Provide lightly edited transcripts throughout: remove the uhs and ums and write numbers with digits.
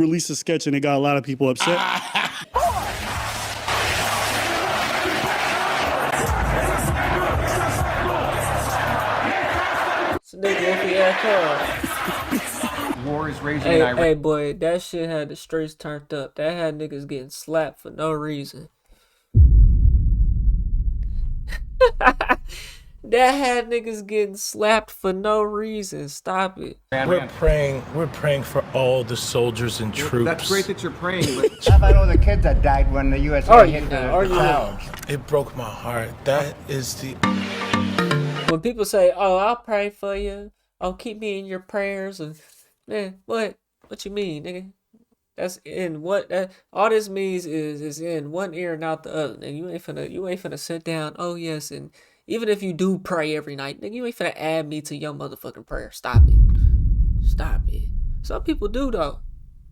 released a sketch and it got a lot of people upset. War is raging in Iraq. Hey, boy, that shit had the streets turned up. That had niggas getting slapped for no reason. That had niggas getting slapped for no reason. Stop it. We're praying for all the soldiers and troops. That's great that you're praying, but How about all the kids that died when the USA hit the clouds? It broke my heart. That is the... When people say, "Oh, I'll pray for you. Oh, keep me in your prayers," and man, what you mean, nigga? That's in what that all this means is in one ear and out the other. And you ain't finna sit down. Oh yes, and even if you do pray every night, nigga, you ain't finna add me to your motherfucking prayer. Stop it. Stop it. Some people do though.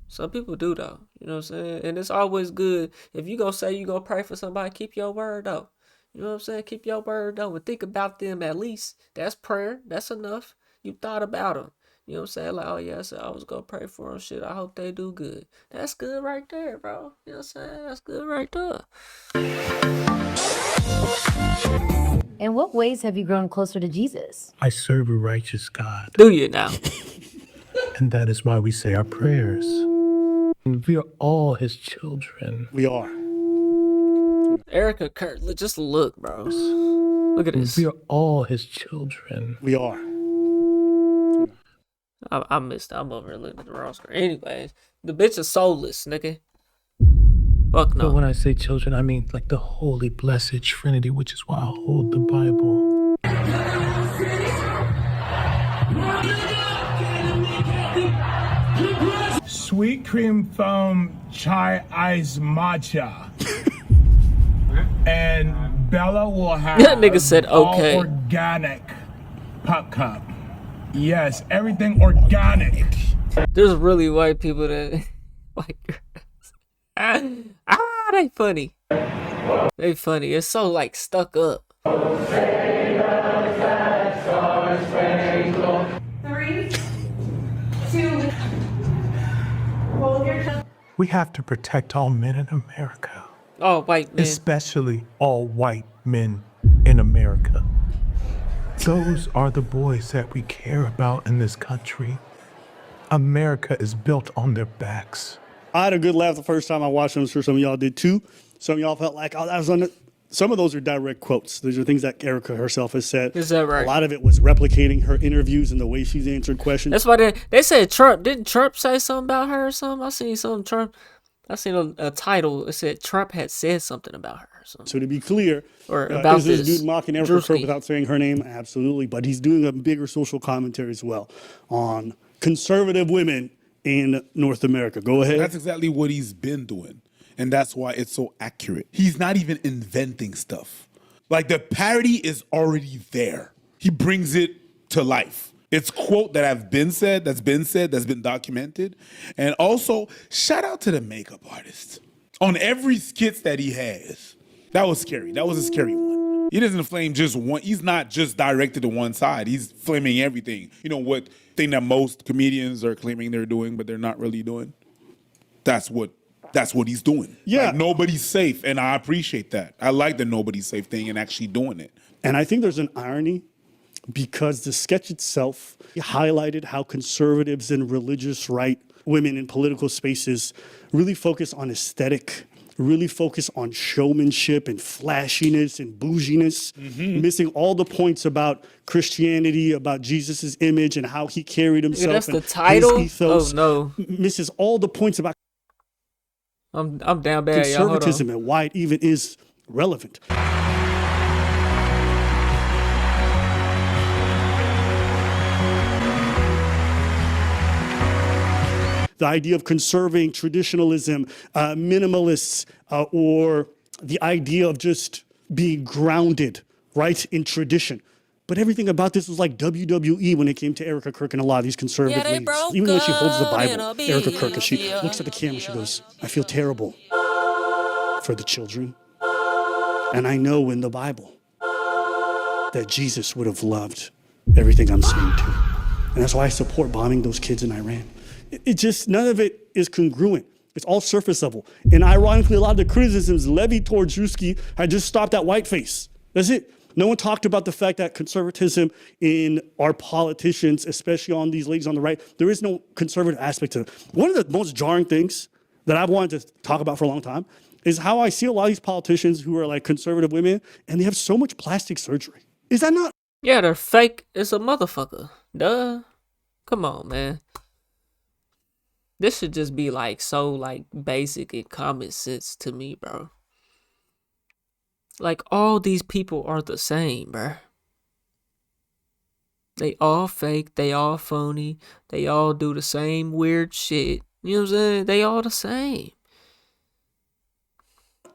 Some people do though. You know what I'm saying? And it's always good if you gonna say you gonna pray for somebody, keep your word though. You know what I'm saying? Keep your word though and think about them at least. That's prayer. That's enough. You thought about them. You know what I'm saying? Like, oh yeah, so I was gonna pray for them. Shit, I hope they do good. That's good right there, bro. You know what I'm saying? That's good right there. In what ways have you grown closer to Jesus? I serve a righteous God. Do you now? And that is why we say our prayers. And we are all his children. We are. Erika, Kirk, just look, bro. Look at this. We are all his children. We are. I missed. I'm over here looking at the wrong screen. Anyways, the bitch is soulless, nigga. Fuck no. But when I say children, I mean like the holy, blessed Trinity, which is why I hold the Bible. Sweet cream foam chai ice matcha. And Bella will have That nigga said okay. all organic puck cup. Yes, everything organic. There's really white people that white girls. They funny. They funny. It's so like stuck up. 3, 2, hold your tongue. We have to protect all men in America. Oh, white men. Especially all white men in America. Those are the boys that we care about in this country. America is built on their backs. I had a good laugh the first time I watched them. I'm sure some of y'all did too. Some of y'all felt like, oh, that was on it. Some of those are direct quotes. Those are things that Erika herself has said. Is that right? A lot of it was replicating her interviews and the way she's answered questions. That's why they said Trump. Didn't Trump say something about her or something? I seen something Trump. I seen a title. It said Trump had said something about her. So to be clear, or about is this dude mocking Erika Kirk without saying her name? Absolutely. But he's doing a bigger social commentary as well on conservative women in North America. Go ahead. That's exactly what he's been doing. And that's why it's so accurate. He's not even inventing stuff. Like the parody is already there. He brings it to life. It's quote that have been said, that's been documented. And also, shout out to the makeup artist. On every skits that he has. That was scary. That was a scary one. He doesn't flame just one. He's not just directed to one side. He's flaming everything. You know what thing that most comedians are claiming they're doing, but they're not really doing? That's what he's doing. Yeah. Like, nobody's safe, and I appreciate that. I like the nobody's safe thing and actually doing it. And I think there's an irony because the sketch itself highlighted how conservatives and religious right women in political spaces really focus on aesthetic, really focus on showmanship and flashiness and bouginess, missing all the points about Christianity, about Jesus's image and how he carried himself. That's and the title? his ethos. Oh no. Misses all the points about I'm down bad, conservatism and why it even is relevant. The idea of conserving traditionalism, minimalists, or the idea of just being grounded, right, in tradition. But everything about this was like WWE when it came to Erika Kirk and a lot of these conservative ladies. Even when she holds the Bible, Erika Kirk, as she looks at the camera, she goes, I feel terrible for the children. And I know in the Bible that Jesus would have loved everything I'm saying too. And that's why I support bombing those kids in Iran. It just, none of it is congruent. It's all surface level. And ironically, a lot of the criticisms levied towards Drewski had just stopped at whiteface. That's it. No one talked about the fact that conservatism in our politicians, especially on these ladies on the right, there is no conservative aspect to it. One of the most jarring things that I've wanted to talk about for a long time is how I see a lot of these politicians who are like conservative women and they have so much plastic surgery. Is that not? Yeah, they're fake as a motherfucker. Duh. Come on, man. This should just be like so like basic and common sense to me, bro. Like all these people are the same, bro. They all fake, they all phony, they all do the same weird shit. You know what I'm saying? They all the same.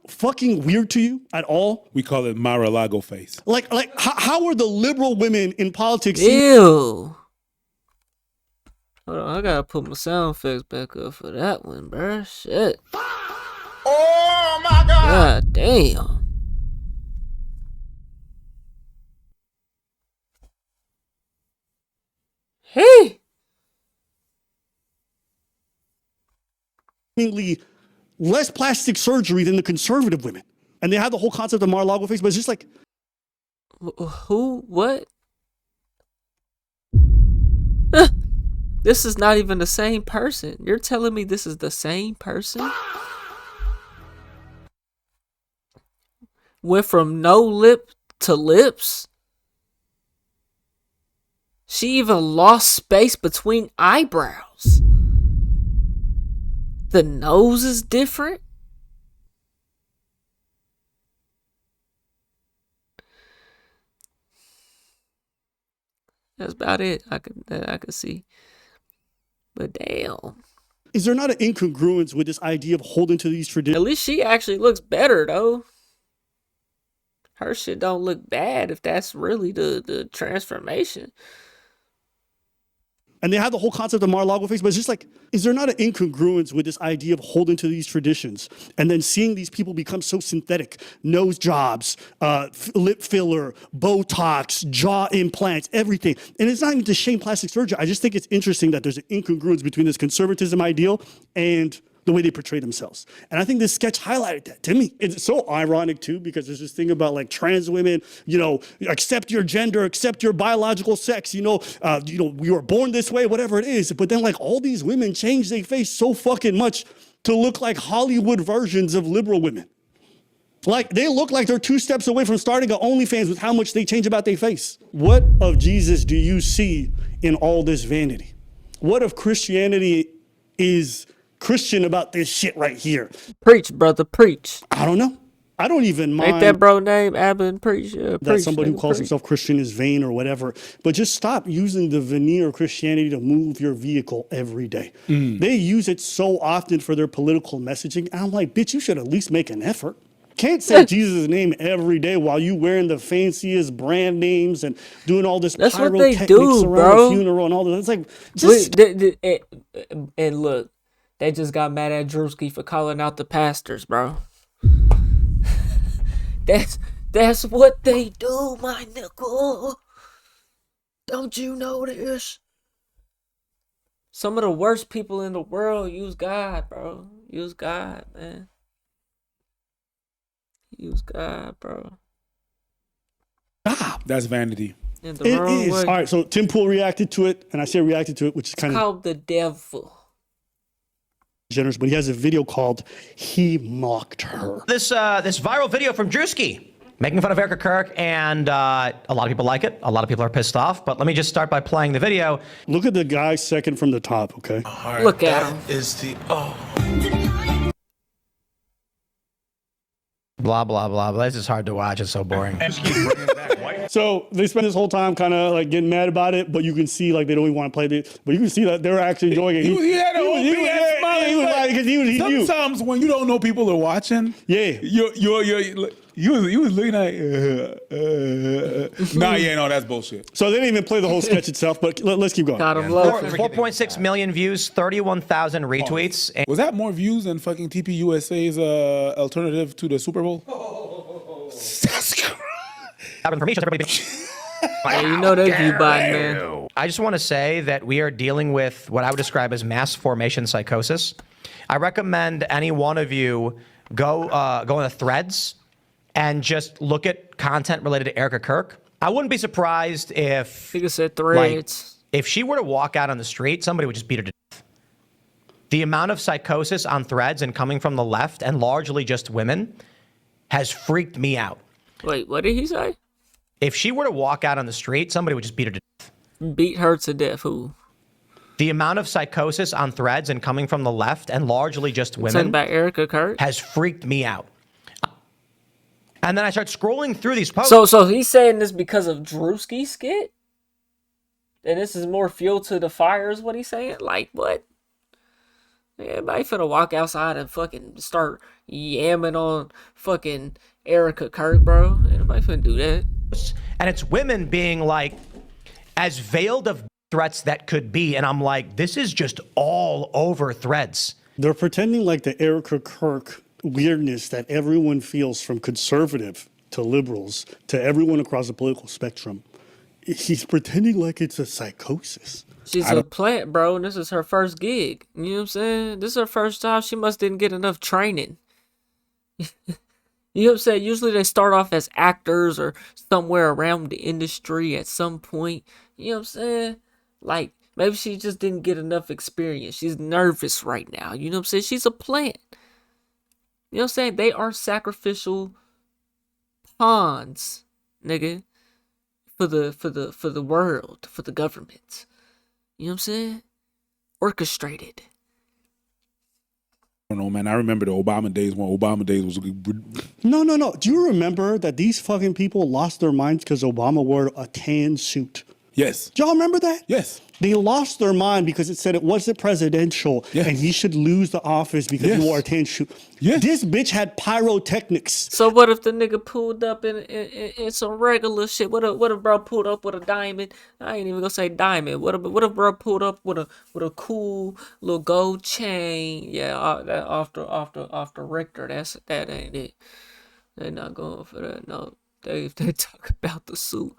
Fucking weird to you at all? We call it Mar-a-Lago face. Like how are the liberal women in politics? Ew. Hold on, I gotta put my sound effects back up for that one, bruh. Shit. Oh my God! God damn. Hey. Seemingly less plastic surgery than the conservative women. And they have the whole concept of Mar-a-Lago face, but it's just like... Who? What? This is not even the same person. You're telling me this is the same person? Went from no lip to lips? She even lost space between eyebrows. The nose is different? That's about it I could see. But damn. Is there not an incongruence with this idea of holding to these traditions? At least she actually looks better though. Her shit don't look bad if that's really the transformation. And they have the whole concept of Mar-a-Lago face, but it's just like, is there not an incongruence with this idea of holding to these traditions and then seeing these people become so synthetic? Nose jobs, lip filler, Botox, jaw implants, everything. And it's not even to shame plastic surgery. I just think it's interesting that there's an incongruence between this conservatism ideal and the way they portray themselves. And I think this sketch highlighted that to me. It's so ironic too, because there's this thing about like trans women, you know, accept your gender, accept your biological sex, you were born this way, whatever it is. But then like all these women change their face so fucking much to look like Hollywood versions of liberal women. Like they look like they're 2 steps away from starting an OnlyFans with how much they change about their face. What of Jesus do you see in all this vanity? What if Christianity is Christian about this shit right here? Preach, brother, preach. I don't know. I don't even mind. Ain't that bro name Abin? Preach. That somebody who calls himself Christian is vain or whatever. But just stop using the veneer of Christianity to move your vehicle every day. They use it so often for their political messaging. And I'm like, bitch, you should at least make an effort. Can't say Jesus' name every day while you wearing the fanciest brand names and doing all this That's what they pyrotechnics do, around bro. the funeral and all that. It's like, just... And look, they just got mad at Drewski for calling out the pastors, bro. That's what they do, my nigga. Don't you know this? Some of the worst people in the world use God, bro. Use God, man. Use God, bro. That's vanity. In the wrong is. way. All right, so Tim Pool reacted to it, and I say reacted to it, which is kind of called the devil. Generous, but he has a video called "He Mocked Her." This viral video from Drewski making fun of Erika Kirk, and a lot of people like it. A lot of people are pissed off. But let me just start by playing the video. Look at the guy second from the top, okay? Right, Look at him. Is the Blah blah blah. But this is hard to watch. It's so boring. So they spend this whole time kind of like getting mad about it, but you can see like they don't even want to play it. But you can see that they're actually enjoying it. He had a whole big ass smile. He was like, because he knew. Sometimes when you don't know people are watching, Yeah. you was looking like, no, that's bullshit. So they didn't even play the whole sketch itself, but let's keep going. Got him low. 4.6 million views, 31,000 retweets. And Was that more views than fucking TPUSA's alternative to the Super Bowl? Yeah, you know they view Biden, man. I just want to say that we are dealing with what I would describe as mass formation psychosis. I recommend any one of you go go on the threads and just look at content related to Erika Kirk. I wouldn't be surprised if, I think it said threads. if she were to walk out on the street, somebody would just beat her to death. The amount of psychosis on threads and coming from the left, and largely just women, has freaked me out. Wait, what did he say? If she were to walk out on the street, somebody would just beat her to death. Beat her to death. Who? The amount of psychosis on threads and coming from the left, and largely just Talking women, about Erika Kirk? has freaked me out. And then I start scrolling through these posts. So he's saying this because of Drewski's skit? And this is more fuel to the fire is what he's saying? Like, what? Everybody finna walk outside and fucking start yamming on fucking Erika Kirk, bro. Anybody finna do that? And it's women being like, as veiled of threats that could be. And I'm like, this is just all over threads. They're pretending like the Erika Kirk weirdness that everyone feels, from conservative to liberals to everyone across the political spectrum. He's pretending like it's a psychosis. She's a plant, bro, and this is her first gig. You know what I'm saying? This is her first job. She must didn't get enough training. You know what I'm saying? Usually they start off as actors or somewhere around the industry at some point. You know what I'm saying? Like, maybe she just didn't get enough experience. She's nervous right now. You know what I'm saying? She's a plant. You know what I'm saying? They are sacrificial pawns, nigga, for the world, for the government. You know what I'm saying? Orchestrated. I don't know, man. I remember the Obama days when Obama days was. No. Do you remember that these fucking people lost their minds because Obama wore a tan suit? Yes. Do y'all remember that? Yes. They lost their mind because it said it wasn't presidential and he should lose the office because he wore a tan suit. Yes. This bitch had pyrotechnics. So what if the nigga pulled up in some regular shit? What if bro pulled up with a diamond? I ain't even gonna say diamond. What if bro pulled up with a cool little gold chain? Yeah, that off the Richter. That ain't it. They're not going for that. No, they talk about the suit.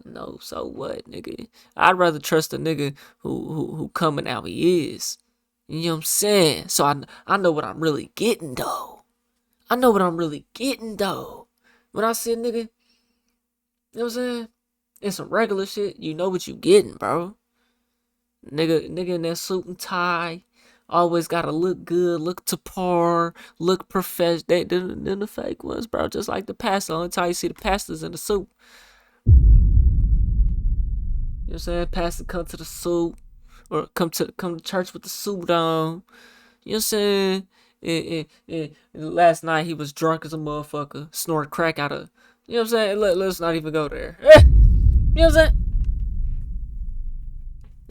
No, so what, nigga? I'd rather trust a nigga who coming out he is. You know what I'm saying? So I know what I'm really getting, though. When I see a nigga, you know what I'm saying? In some regular shit, you know what you getting, bro. Nigga in that suit and tie. Always gotta look good, look to par, look professional. Then the fake ones, bro. Just like the pastor. Only time you see the pastors in the suit. You know what I'm saying? Pastor come to the suit, or come to church with the suit on. You know what I'm saying? And last night he was drunk as a motherfucker, snorting crack out of. You know what I'm saying? Let's not even go there. You know what I'm saying?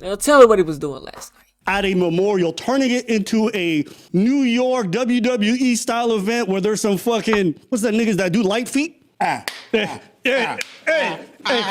Now tell me what he was doing last night. At a memorial, turning it into a New York WWE style event where there's some fucking, what's that niggas that do light feet? Yeah, in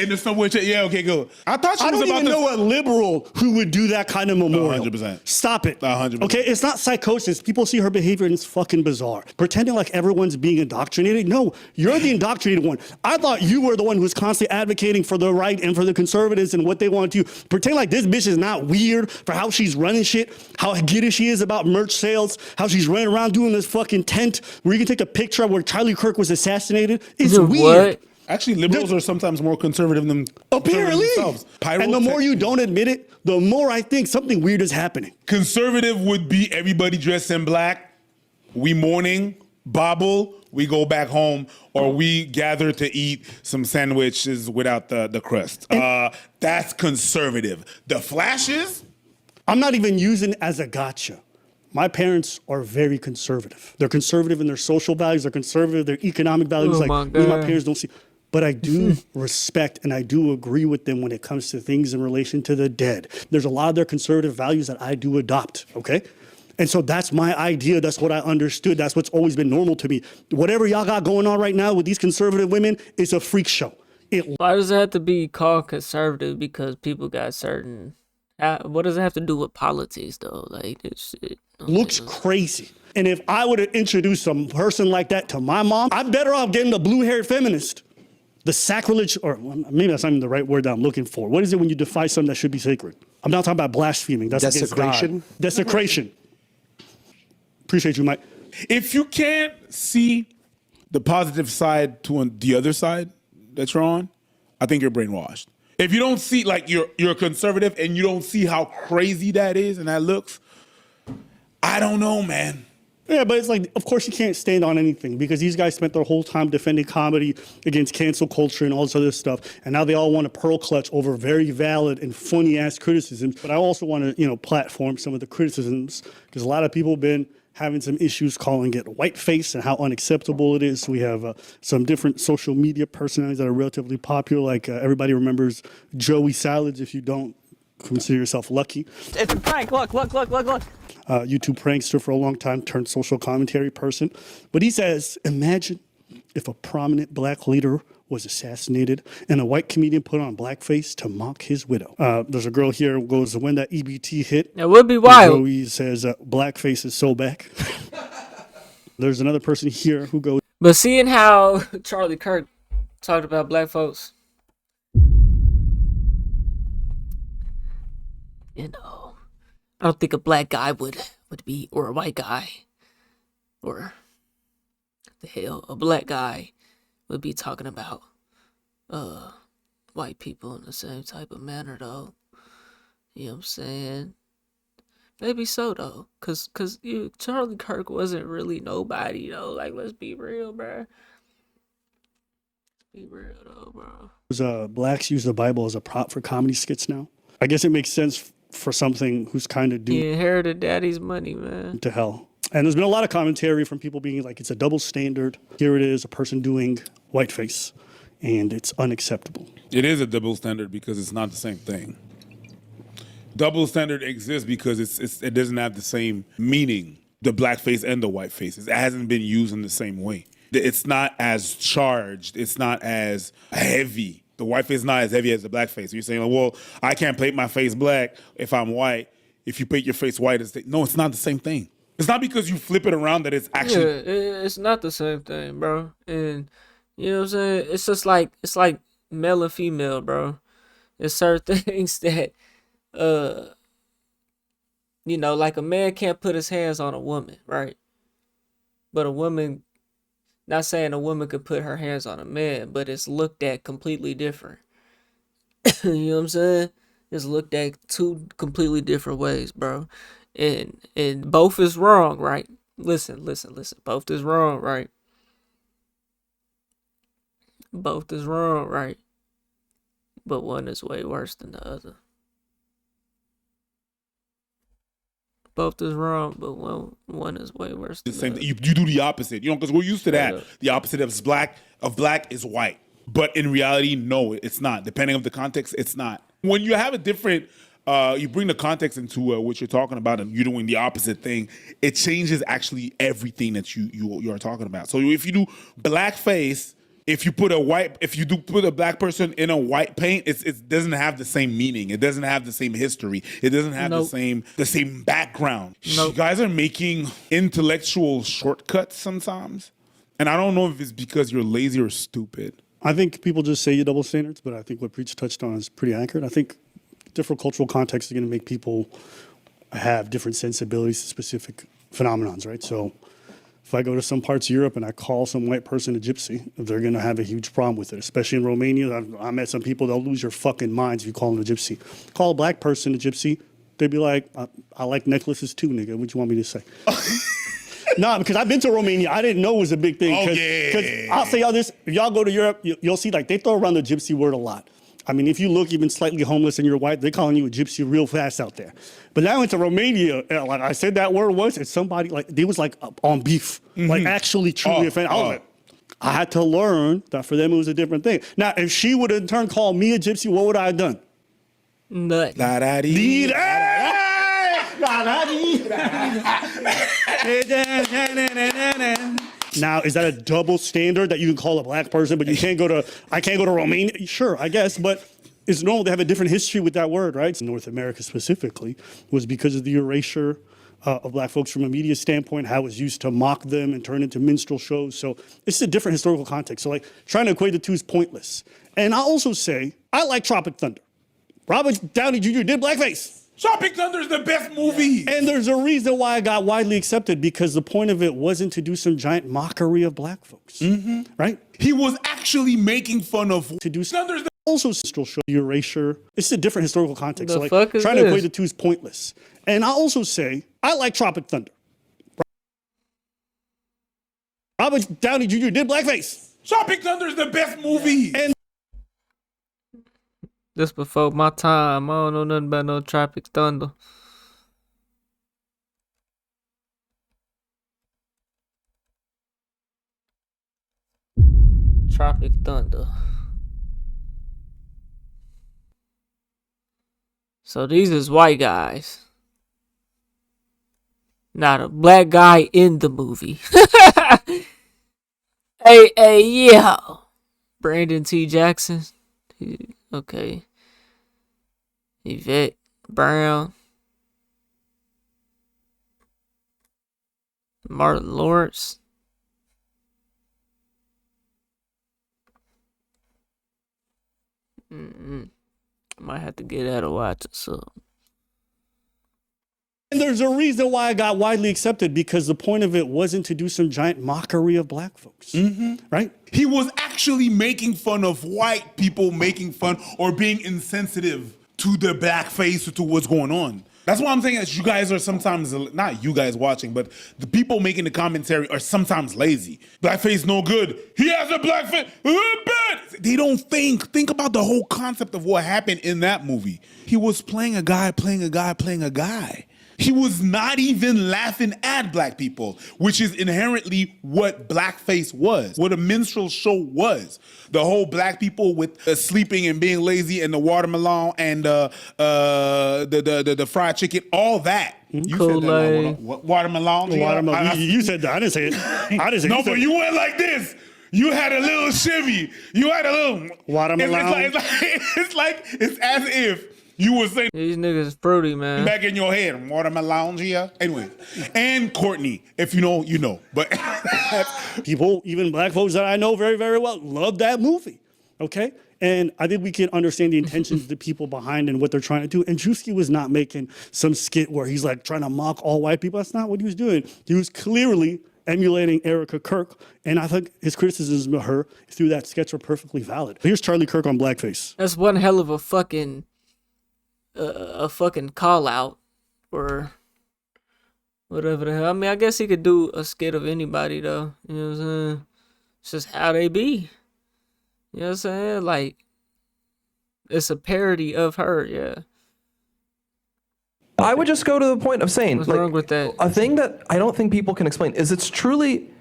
the subway. Yeah, okay, go. I thought she I was don't about even know a liberal who would do that kind of memorial. 100%. Stop it. 100%. Okay, it's not psychosis. People see her behavior and it's fucking bizarre. Pretending like everyone's being indoctrinated. No, you're the indoctrinated one. I thought you were the one who was constantly advocating for the right and for the conservatives and what they want to do. Pretend like this bitch is not weird for how she's running shit, how giddy she is about merch sales, how she's running around doing this fucking tent where you can take a picture of where Charlie Kirk was assassinated. It's weird. Actually, liberals are sometimes more conservative than apparently themselves. And the more you don't admit it, the more I think something weird is happening. Conservative would be everybody dressed in black. We mourning, bobble, we go back home, or we gather to eat some sandwiches without the crust. That's conservative. The flashes? I'm not even using it as a gotcha. My parents are very conservative. They're conservative in their social values. They're conservative, their economic values. Oh like me and my parents don't see. But I do respect and I do agree with them when it comes to things in relation to the dead. There's a lot of their conservative values that I do adopt, okay? And so that's my idea. That's what I understood. That's what's always been normal to me. Whatever y'all got going on right now with these conservative women, it's a freak show. Why does it have to be called conservative? Because people got certain... what does it have to do with politics, though? Like, this shit looks crazy. And if I were to introduce some person like that to my mom, I'm better off getting the blue-haired feminist. The sacrilege, or maybe that's not even the right word that I'm looking for. What is it when you defy something that should be sacred? I'm not talking about blaspheming. That's against Desecration? God. Desecration. Appreciate you, Mike. If you can't see the positive side to the other side that you're on, I think you're brainwashed. If you don't see, like, you're conservative and you don't see how crazy that is and that looks, I don't know, man. Yeah, but it's like, of course you can't stand on anything because these guys spent their whole time defending comedy against cancel culture and all this other stuff. And now they all want to pearl clutch over very valid and funny ass criticisms. But I also want to, platform some of the criticisms because a lot of people have been having some issues calling it whiteface and how unacceptable it is. We have some different social media personalities that are relatively popular. Like everybody remembers Joey Salads. If you don't, consider yourself lucky. It's a prank. Look. YouTube prankster for a long time, turned social commentary person. But he says, imagine if a prominent black leader was assassinated and a white comedian put on blackface to mock his widow. There's a girl here who goes, when that EBT hit, it would be wild. Joey says, blackface is so back. There's another person here who goes, but seeing how Charlie Kirk talked about black folks, I don't think a black guy would be, or a white guy, or the hell, a black guy would be talking about white people in the same type of manner, though. You know what I'm saying? Maybe so, though, cause Charlie Kirk wasn't really nobody, though. Like, let's be real, bro. Be real, though, bro. Blacks use the Bible as a prop for comedy skits now. I guess it makes sense for something who's kind of due. He inherited daddy's money, man. To hell. And there's been a lot of commentary from people being like, it's a double standard. Here it is, a person doing whiteface, and it's unacceptable. It is a double standard because it's not the same thing. Double standard exists because it doesn't have the same meaning, the blackface and the whiteface. It hasn't been used in the same way. It's not as charged. It's not as heavy. The whiteface is not as heavy as the blackface. You're saying, well, I can't paint my face black if I'm white. If you paint your face white, no, it's not the same thing. It's not because you flip it around that it's actually. Yeah, it's not the same thing, bro. And you know what I'm saying? It's just like male and female, bro. There's certain things that, like a man can't put his hands on a woman, right? But a woman. Not saying a woman could put her hands on a man, but it's looked at completely different. You know what I'm saying? It's looked at two completely different ways, bro. And both is wrong, right? Listen. Both is wrong, right? Both is wrong, right? But one is way worse than the other. Both is wrong, but one is way worse than the other. You do the opposite, because we're used to that. The opposite of black is white. But in reality, no, it's not. Depending on the context, it's not. When you have a different, you bring the context into what you're talking about and you're doing the opposite thing, it changes actually everything that you are talking about. So if you do blackface, if you put a black person in a white paint, it doesn't have the same meaning. It doesn't have the same history. It doesn't have the same background. You guys are making intellectual shortcuts sometimes. And I don't know if it's because you're lazy or stupid. I think people just say you double standards, but I think what Preach touched on is pretty accurate. I think different cultural contexts are going to make people have different sensibilities to specific phenomenons, right? So if I go to some parts of Europe and I call some white person a gypsy, they're going to have a huge problem with it, especially in Romania. I met some people, they'll lose your fucking minds if you call them a gypsy. Call a black person a gypsy, they'd be like, I like necklaces too, nigga. What you want me to say? No, because I've been to Romania. I didn't know it was a big thing. Because I'll say y'all this, if y'all go to Europe, you'll see like they throw around the gypsy word a lot. I mean, if you look even slightly homeless and you're white, they're calling you a gypsy real fast out there. But now I went to Romania, like I said that word once, and somebody, like, they was like on beef, like actually truly offended. I was like, I had to learn that for them it was a different thing. Now, if she would in turn call me a gypsy, what would I have done? Nothing. Now, is that a double standard that you can call a black person, but I can't go to Romania? Sure, I guess, but it's normal. They have a different history with that word, right? North America specifically was because of the erasure of black folks from a media standpoint, how it was used to mock them and turn into minstrel shows. So it's a different historical context. So like trying to equate the two is pointless. And I'll also say, I like Tropic Thunder. Robert Downey Jr. did blackface. Tropic Thunder is the best movie. And there's a reason why it got widely accepted, because the point of it wasn't to do some giant mockery of black folks, right? He was actually making fun of To do Thunder's the also still show the erasure. It's a different historical context. The So like fuck is trying to this? equate the two is pointless. And I also say I like Tropic Thunder. Robert Downey Jr. did blackface. Tropic Thunder is the best movie. And This before my time. I don't know nothing about no Tropic Thunder. Tropic Thunder. So these is white guys. Not a black guy in the movie. Hey, yeah. Brandon T. Jackson. Okay. Yvette Brown. Martin Lawrence. Might have to get out of watch or something. And there's a reason why it got widely accepted, because the point of it wasn't to do some giant mockery of black folks, right? He was actually making fun of white people making fun or being insensitive to the blackface or to what's going on. That's why I'm saying that you guys are sometimes, not you guys watching, but the people making the commentary are sometimes lazy. Blackface no good. He has a blackface. Bad. They don't think. Think about the whole concept of what happened in that movie. He was playing a guy, playing a guy, playing a guy. He was not even laughing at black people, which is inherently what blackface was, what a minstrel show was. The whole black people with sleeping and being lazy and the watermelon and the fried chicken, all that. You said that. Watermelon. Watermelon. You said that. I didn't say it. I didn't say it. No, You said but it. you went like this. You had a little shimmy. You had a little Watermelon. It's as if you were saying These niggas is fruity, man. back in your head, watermelon here. Anyway, and Courtney, if you know, you know. But People, even black folks that I know very, very well, love that movie. Okay? And I think we can understand the intentions of the people behind and what they're trying to do. And Drewski was not making some skit where he's like trying to mock all white people. That's not what he was doing. He was clearly emulating Erika Kirk. And I think his criticisms of her through that sketch were perfectly valid. Here's Charlie Kirk on blackface. That's one hell of a fucking call out or whatever the hell. I mean, I guess he could do a skit of anybody though. You know what I'm saying? It's just how they be. You know what I'm saying? Like, it's a parody of her, yeah. I would just go to the point of saying, What's wrong with that? A thing that I don't think people can explain is it's truly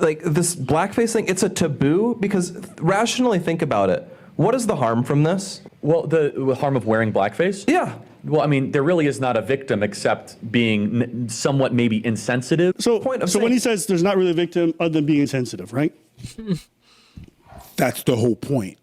like this blackface thing. It's a taboo because rationally think about it. What is the harm from this? Well, the harm of wearing blackface? Yeah. Well, I mean, there really is not a victim except being somewhat maybe insensitive. So when he says there's not really a victim other than being insensitive, right? that's the whole point.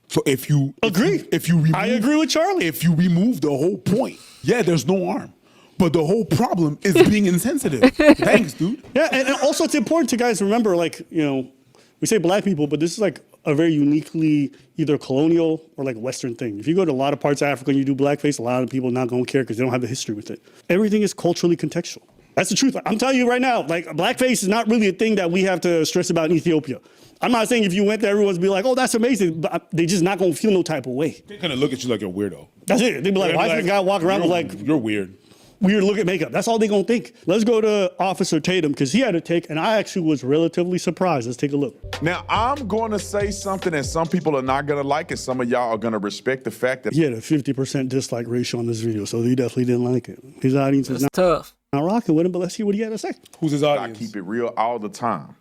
So if you agree, I agree with Charlie. If you remove the whole point, yeah, there's no harm. But the whole problem is being insensitive. Thanks, dude. Yeah, and also it's important to guys remember, like, you know, we say black people, but this is like a very uniquely either colonial or like Western thing. If you go to a lot of parts of Africa and you do blackface, a lot of people not gonna care because they don't have the history with it. Everything is culturally contextual. That's the truth. I'm telling you right now, like blackface is not really a thing that we have to stress about in Ethiopia. I'm not saying if you went there, everyone's be like, oh, that's amazing. But they just not gonna feel no type of way. They're gonna look at you like you're a weirdo. That's it. They'd be like, why is this guy walking around with like, you're weird. Weird look at makeup. That's all they're gonna think. Let's go to Officer Tatum because he had a take and I actually was relatively surprised. Let's take a look. Now, I'm gonna say something that some people are not gonna like and some of y'all are gonna respect the fact that he had a 50% dislike ratio on this video, so he definitely didn't like it. His audience is not rocking with him, but let's see what he had to say. Who's his audience? I keep it real all the time.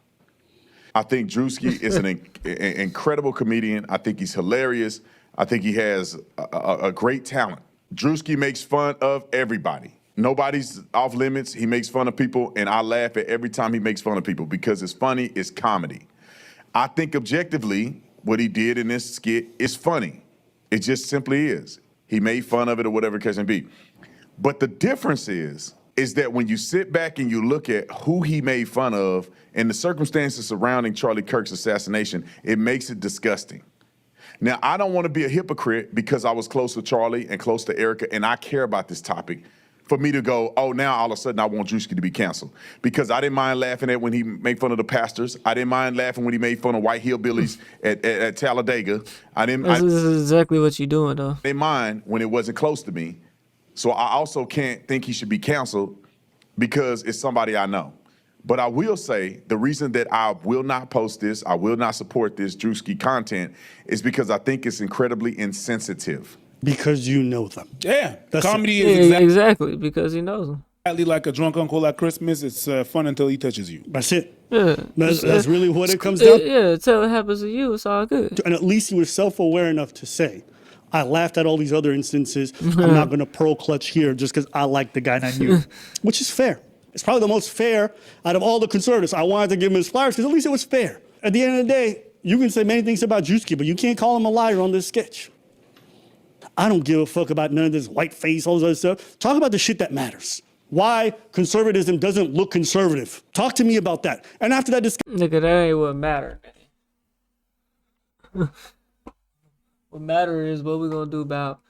I think Drewski is an incredible comedian. I think he's hilarious. I think he has a great talent. Drewski makes fun of everybody. Nobody's off limits. He makes fun of people, and I laugh at every time he makes fun of people because it's funny, it's comedy. I think objectively, what he did in this skit is funny. It just simply is. He made fun of it or whatever it can be. But the difference is that when you sit back and you look at who he made fun of and the circumstances surrounding Charlie Kirk's assassination, it makes it disgusting. Now, I don't want to be a hypocrite because I was close to Charlie and close to Erika, and I care about this topic. For me to go, oh, now all of a sudden I want Drewski to be canceled. Because I didn't mind laughing at when he made fun of the pastors. I didn't mind laughing when he made fun of white hillbillies at Talladega. This is exactly what you're doing, though. I didn't mind when it wasn't close to me. So I also can't think he should be canceled because it's somebody I know. But I will say the reason that I will not post this, I will not support this Drewski content is because I think it's incredibly insensitive. Because you know them. Yeah, That's comedy it. is exactly because he knows them. exactly like a drunk uncle at Christmas. It's fun until he touches you. That's it. Yeah, That's really what it comes down to. Yeah, until it happens to you, it's all good. And at least you were self-aware enough to say, I laughed at all these other instances. I'm not going to pearl clutch here just because I like the guy and I knew, which is fair. It's probably the most fair out of all the conservatives. I wanted to give him his flowers because at least it was fair. At the end of the day, you can say many things about Drewski, but you can't call him a liar on this sketch. I don't give a fuck about none of this whiteface, all this other stuff. Talk about the shit that matters. Why conservatism doesn't look conservative. Talk to me about that. And after that discussion... Nigga, that ain't what matter. What matter is what we gonna do about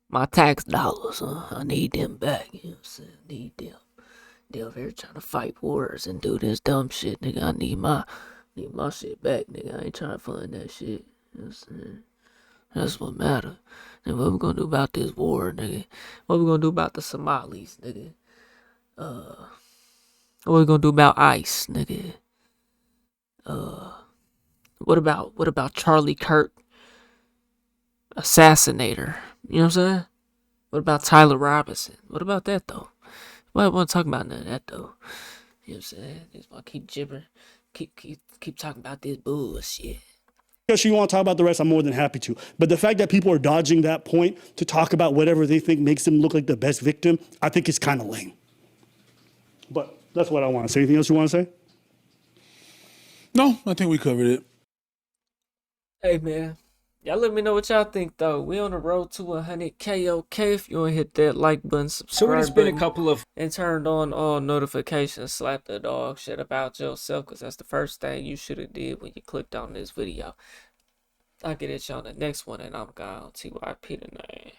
my tax dollars. I need them back. You know what I'm saying? I need them. They over here trying to fight wars and do this dumb shit, nigga. I need my shit back, nigga. I ain't trying to fund that shit. You know what I'm saying? That's what matter. And what we gonna do about this war, nigga? What we gonna do about the Somalis, nigga? What we gonna do about ICE, nigga? What about Charlie Kirk, assassinator? You know what I'm saying? What about Tyler Robinson? What about that though? Why I want to talk about none of that though? You know what I'm saying? Just want to keep gibbering, keep talking about this bullshit. If you want to talk about the rest, I'm more than happy to. But the fact that people are dodging that point to talk about whatever they think makes them look like the best victim, I think is kind of lame. But that's what I want to say. Anything else you want to say? No, I think we covered it. Hey man, y'all let me know what y'all think though. We on the road to 100K. Okay, if you want to hit that like button, subscribe it's been button, a couple of and turned on all notifications. Slap the dog shit about yourself, because that's the first thing you should have did when you clicked on this video. I'll get at y'all on the next one, and I'm gone. TYP tonight.